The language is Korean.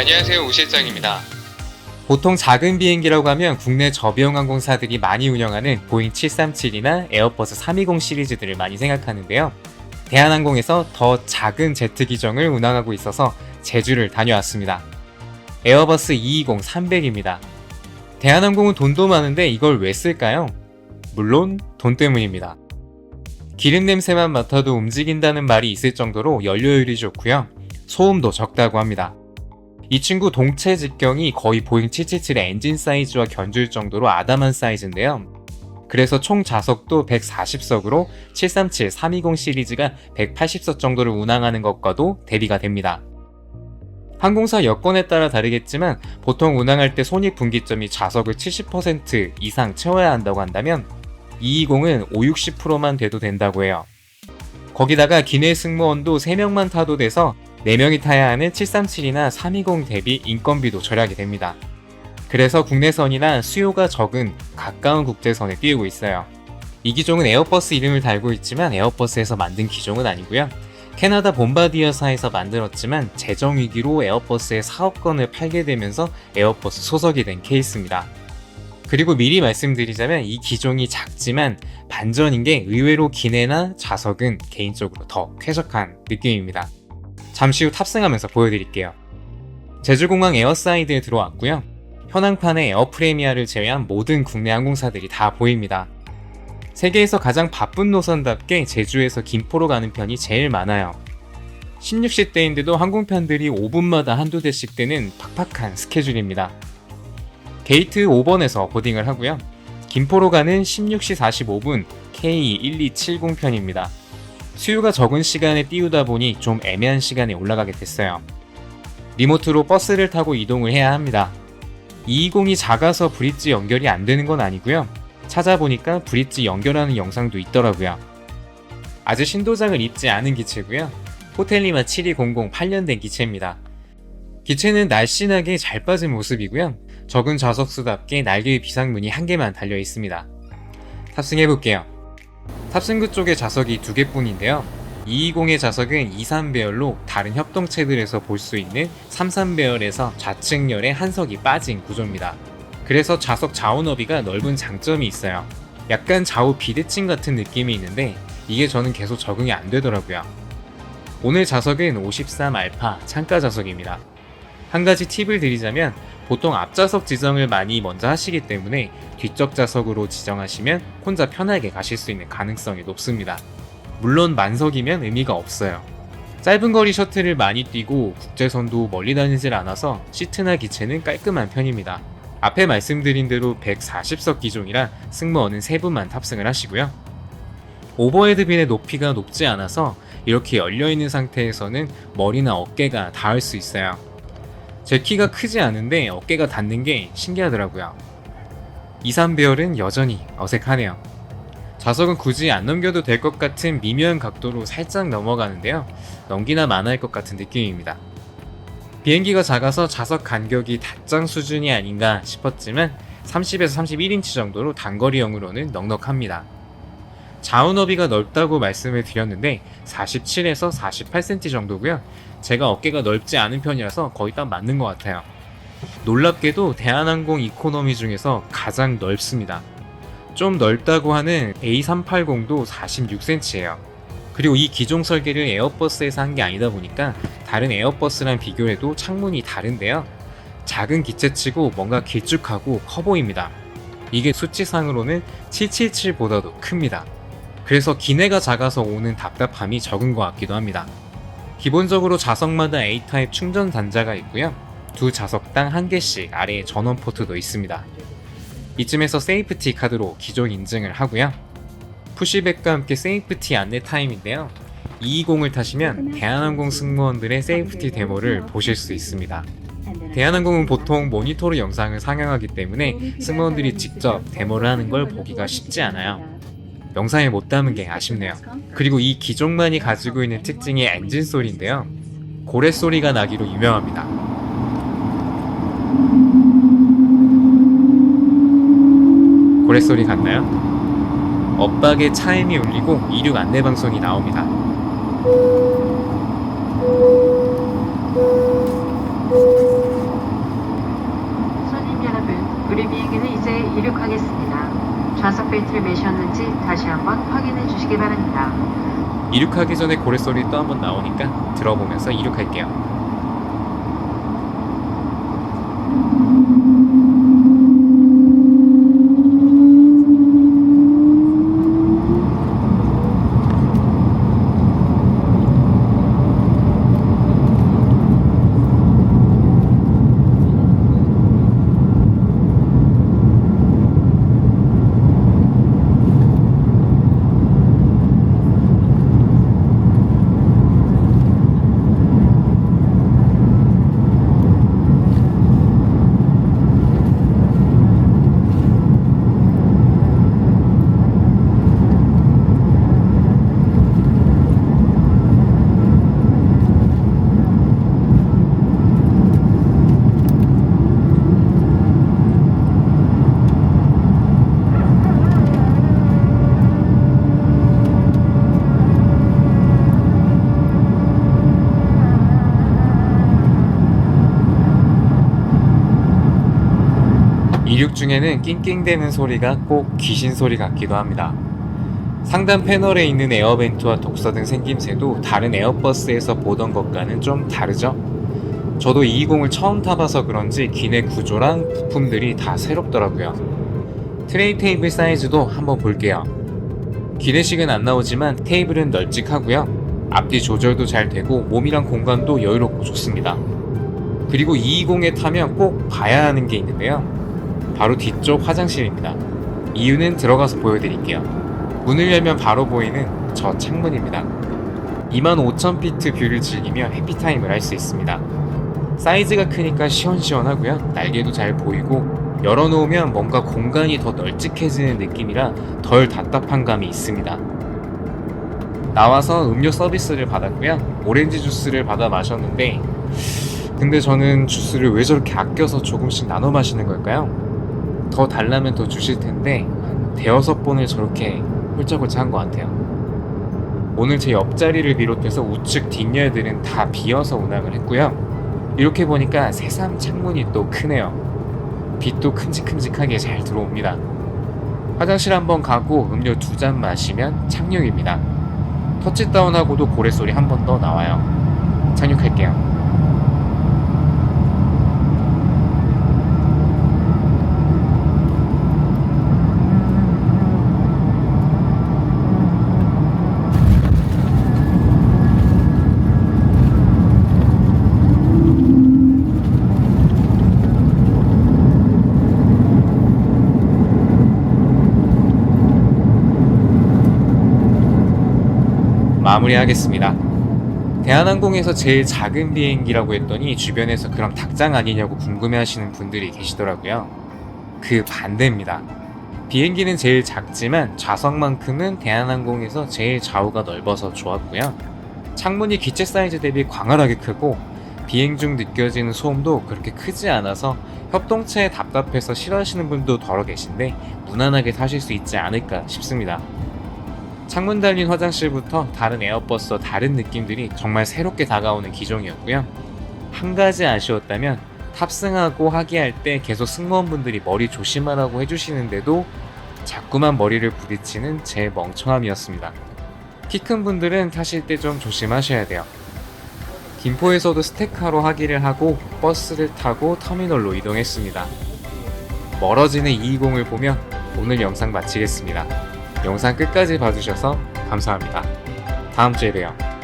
안녕하세요, 우 실장입니다. 보통 작은 비행기라고 하면 국내 저비용 항공사들이 많이 운영하는 보잉 737이나 에어버스 320 시리즈들을 많이 생각하는데요. 대한항공에서 더 작은 제트 기종을 운항하고 있어서 제주를 다녀왔습니다. 에어버스 220-300입니다. 대한항공은 돈도 많은데 이걸 왜 쓸까요? 물론 돈 때문입니다. 기름 냄새만 맡아도 움직인다는 말이 있을 정도로 연료율이 좋고요. 소음도 적다고 합니다. 이 친구 동체 직경이 거의 보잉 777의 엔진 사이즈와 견줄 정도로 아담한 사이즈인데요. 그래서 총 좌석도 140석으로 737-320 시리즈가 180석 정도를 운항하는 것과도 대비가 됩니다. 항공사 여건에 따라 다르겠지만 보통 운항할 때 손익분기점이 좌석을 70% 이상 채워야 한다고 한다면 220은 50-60%만 돼도 된다고 해요. 거기다가 기내 승무원도 3명만 타도 돼서 4명이 타야 하는 737이나 320 대비 인건비도 절약이 됩니다. 그래서 국내선이나 수요가 적은 가까운 국제선에 띄우고 있어요. 이 기종은 에어버스 이름을 달고 있지만 에어버스에서 만든 기종은 아니고요. 캐나다 봄바디어사에서 만들었지만 재정위기로 에어버스의 사업 건을 팔게 되면서 에어버스 소속이 된 케이스입니다. 그리고 미리 말씀드리자면 이 기종이 작지만 반전인 게 의외로 기내나 좌석은 개인적으로 더 쾌적한 느낌입니다. 잠시 후 탑승하면서 보여드릴게요. 제주공항 에어사이드에 들어왔고요. 현황판에 에어프레미아를 제외한 모든 국내 항공사들이 다 보입니다. 세계에서 가장 바쁜 노선답게 제주에서 김포로 가는 편이 제일 많아요. 16시대인데도 항공편들이 5분마다 한두 대씩 되는 팍팍한 스케줄입니다. 게이트 5번에서 보딩을 하고요. 김포로 가는 16시 45분 K1270 편입니다. 수요가 적은 시간에 띄우다 보니 좀 애매한 시간에 올라가게 됐어요. 리모트로 버스를 타고 이동을 해야 합니다. 220이 작아서 브릿지 연결이 안 되는 건 아니고요. 찾아보니까 브릿지 연결하는 영상도 있더라고요. 아직 신도장을 입지 않은 기체고요. 호텔리마 7200 8년 된 기체입니다. 기체는 날씬하게 잘 빠진 모습이고요. 적은 좌석수답게 날개 비상문이 1개만 달려 있습니다. 탑승해볼게요. 탑승구 쪽에 좌석이 2개뿐인데요. 220의 좌석은 2-3배열로 다른 협동체들에서 볼 수 있는 3-3배열에서 좌측열에 한 석이 빠진 구조입니다. 그래서 좌석 좌우 너비가 넓은 장점이 있어요. 약간 좌우 비대칭 같은 느낌이 있는데 이게 저는 계속 적응이 안 되더라고요. 오늘 좌석은 53α 창가 좌석입니다. 한 가지 팁을 드리자면 보통 앞좌석 지정을 많이 먼저 하시기 때문에 뒷쪽 좌석으로 지정하시면 혼자 편하게 가실 수 있는 가능성이 높습니다. 물론 만석이면 의미가 없어요. 짧은 거리 셔틀을 많이 뛰고 국제선도 멀리 다니질 않아서 시트나 기체는 깔끔한 편입니다. 앞에 말씀드린 대로 140석 기종이라 승무원은 3분만 탑승을 하시고요. 오버헤드빈의 높이가 높지 않아서 이렇게 열려있는 상태에서는 머리나 어깨가 닿을 수 있어요. 제 키가 크지 않은데 어깨가 닿는 게 신기하더라고요. 2-3배열은 여전히 어색하네요. 좌석은 굳이 안 넘겨도 될 것 같은 미묘한 각도로 살짝 넘어가는데요. 넘기나 마나할 것 같은 느낌입니다. 비행기가 작아서 좌석 간격이 닷장 수준이 아닌가 싶었지만 30에서 31인치 정도로 단거리용으로는 넉넉합니다. 좌우 너비가 넓다고 말씀을 드렸는데 47에서 48cm 정도고요. 제가 어깨가 넓지 않은 편이라서 거의 딱 맞는 것 같아요. 놀랍게도 대한항공 이코노미 중에서 가장 넓습니다. 좀 넓다고 하는 A380도 46cm예요. 그리고 이 기종 설계를 에어버스에서 한 게 아니다 보니까 다른 에어버스랑 비교해도 창문이 다른데요. 작은 기체치고 뭔가 길쭉하고 커 보입니다. 이게 수치상으로는 777보다도 큽니다. 그래서 기내가 작아서 오는 답답함이 적은 것 같기도 합니다. 기본적으로 좌석마다 A타입 충전 단자가 있고요. 두 좌석당 1개씩 아래에 전원 포트도 있습니다. 이쯤에서 세이프티 카드로 기종 인증을 하고요. 푸시백과 함께 세이프티 안내 타임인데요. 220을 타시면 대한항공 승무원들의 세이프티 데모를 보실 수 있습니다. 대한항공은 보통 모니터로 영상을 상영하기 때문에 승무원들이 직접 데모를 하는 걸 보기가 쉽지 않아요. 영상에 못 담은 게 아쉽네요. 그리고 이 기종만이 가지고 있는 특징이 엔진 소리인데요. 고래 소리가 나기로 유명합니다. 고래 소리 같나요? 엇박에 차임이 울리고 이륙 안내 방송이 나옵니다. 저희 비행기는 이제 이륙하겠습니다. 좌석 벨트를 매셨는지 다시 한번 확인해 주시기 바랍니다. 이륙하기 전에 고래소리 또 한번 나오니까 들어보면서 이륙할게요. 이륙 중에는 낑낑대는 소리가 꼭 귀신 소리 같기도 합니다. 상단 패널에 있는 에어벤트와 독서 등 생김새도 다른 에어버스에서 보던 것과는 좀 다르죠? 저도 220을 처음 타봐서 그런지 기내 구조랑 부품들이 다 새롭더라고요. 트레이 테이블 사이즈도 한번 볼게요. 기내식은 안 나오지만 테이블은 널찍하고요. 앞뒤 조절도 잘 되고 몸이랑 공간도 여유롭고 좋습니다. 그리고 220에 타면 꼭 봐야 하는 게 있는데요. 바로 뒤쪽 화장실입니다. 이유는 들어가서 보여드릴게요. 문을 열면 바로 보이는 저 창문입니다. 25,000피트 뷰를 즐기며 해피타임을 할 수 있습니다. 사이즈가 크니까 시원시원하고요. 날개도 잘 보이고 열어놓으면 뭔가 공간이 더 널찍해지는 느낌이라 덜 답답한 감이 있습니다. 나와서 음료 서비스를 받았고요. 오렌지 주스를 받아 마셨는데 근데 저는 주스를 왜 저렇게 아껴서 조금씩 나눠 마시는 걸까요? 더 달라면 더 주실 텐데 대여섯 번을 저렇게 홀짝홀짝 한 것 같아요. 오늘 제 옆자리를 비롯해서 우측 뒷열들은 다 비어서 운항을 했고요. 이렇게 보니까 새삼 창문이 또 크네요. 빛도 큼직큼직하게 잘 들어옵니다. 화장실 한번 가고 음료 2잔 마시면 착륙입니다. 터치다운하고도 고래소리 한 번 더 나와요. 착륙할게요. 마무리하겠습니다. 대한항공에서 제일 작은 비행기라고 했더니 주변에서 그럼 닭장 아니냐고 궁금해하시는 분들이 계시더라고요. 그 반대입니다. 비행기는 제일 작지만 좌석만큼은 대한항공에서 제일 좌우가 넓어서 좋았고요. 창문이 기체 사이즈 대비 광활하게 크고 비행 중 느껴지는 소음도 그렇게 크지 않아서 협동체에 답답해서 싫어하시는 분도 덜어 계신데 무난하게 타실 수 있지 않을까 싶습니다. 창문 달린 화장실부터 다른 에어버스와 다른 느낌들이 정말 새롭게 다가오는 기종이었고요. 한 가지 아쉬웠다면 탑승하고 하기할 때 계속 승무원분들이 머리 조심하라고 해주시는데도 자꾸만 머리를 부딪히는 제 멍청함이었습니다. 키 큰 분들은 타실 때 좀 조심하셔야 돼요. 김포에서도 스테카로 하기를 하고 버스를 타고 터미널로 이동했습니다. 멀어지는 220을 보며 오늘 영상 마치겠습니다. 영상 끝까지 봐주셔서 감사합니다. 다음 주에 봬요.